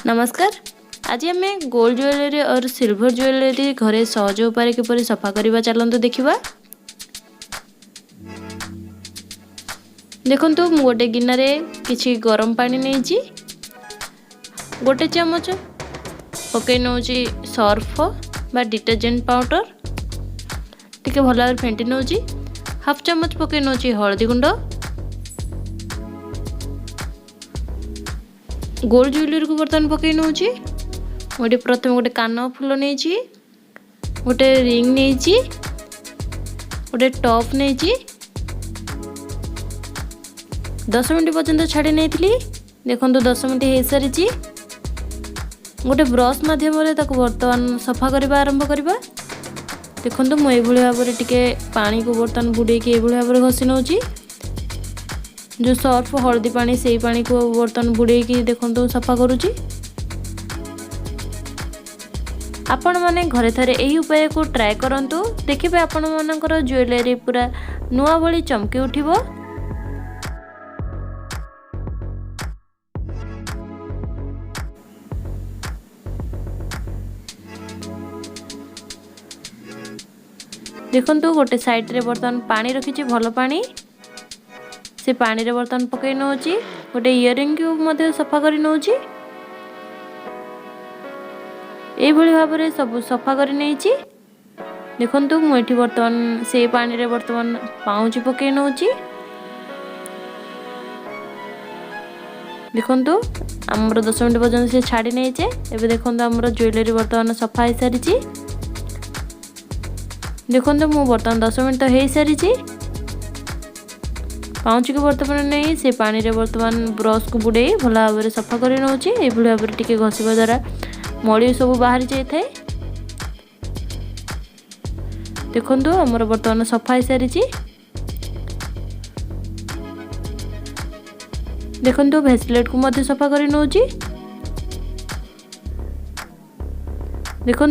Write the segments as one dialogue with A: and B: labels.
A: नमस्कार। आज आम गोल्ड ज्वेलरी और सिल्वर ज्वेलरी घरे सहज उपाय किपरि सफा करवा चलतु देखा। देखु मु गोटे गिनारे किछि गरम पानी नहीं गोटे चामच पकई नौ सर्फ बा डिटर्जेंट पाउडर टिके भल भाव फेंटी नौ हाफ चामच पकई नौ हलदी गुंड गोल्ड ज्वेलरी को बर्तमान पकई नौ गोटे प्रथम गोटे कान फुल नहीं गोटे रिंग नहीं गोटे टॉप नहीं 10 मिनट पर्यंत छाड़ी नहीं देखो 10 मिनट हो सारी गोटे ब्रश मध्यम बर्तमान सफा करने आरंभ करवा। देखो मुझे भाव में पानी को बर्तमान बुड़े भाव में घसी नौ जो सर्फ हल्दी पानी से पानी को बर्तमान बुड़े देखो सफा करुँची। आपण माने घरे थरे यही उपाय को ट्राए करंतु देखिबे आपण मानकर ज्वेलरी पूरा नुआ भली चमकी उठिबो। देखंतु गोटे साइड रे बर्तमान पानी रखिछि भल पानी से पानी रे बर्तमान पकई नौची गोटे इयरिंग को मध्य सफा कर नौची ए भली भाव में सब सफा कर नहीं। देखंतु मुझे बर्तमान से पानी रे बर्तमान पाउच पकई नौची। देखंतु हमर 10 मिनट पर्यंत से छाड़ी नहीं चे एबे देखंतु हमर ज्वेलरी बर्तमान सफा हो सारी। देखंतु मु बर्तमान 10 मिनट तो हो सारी पाउच को बर्तमान नहीं से पानी रे बर्तमान ब्रश को बुड़े भल भाव में सफा कर नौ ये भाव में टिके घसवा द्वारा मली सब बाहरी जाए। देखो आमर बर्तमान सफा हो सारी। देखो भेसलेट को मध्य सफा कर नौ। देखो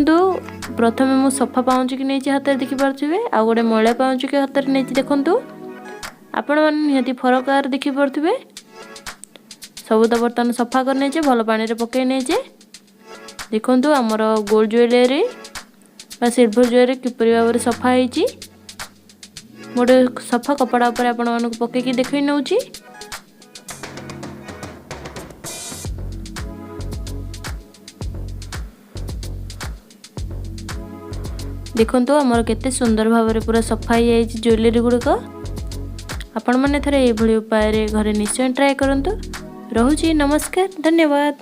A: प्रथम मु सफा पाउच की नहीं हाथ देखी पारे आ गोटे मैला पाउच के हाथ नहीं। देखो आपण मैंने निहाती फरक आर देखी पारे सब तो बर्तमान सफा करने भल पानी रे पकई नहीं। देखो आमर गोल्ड ज्वेलरी बा सिल्वर ज्वेलरी किपरि भाव में सफा होती गोटे सफा कपड़ा उपर आपण मानक पकईकी देखई नौ। देखो आमर केते सुंदर भाव में पूरा सफा हो जाए ज्वेलरी गुड़िक। आपण मैंने थरे ये उपाय घरे निश्चय ट्राए करंतु। रहुची नमस्कार धन्यवाद।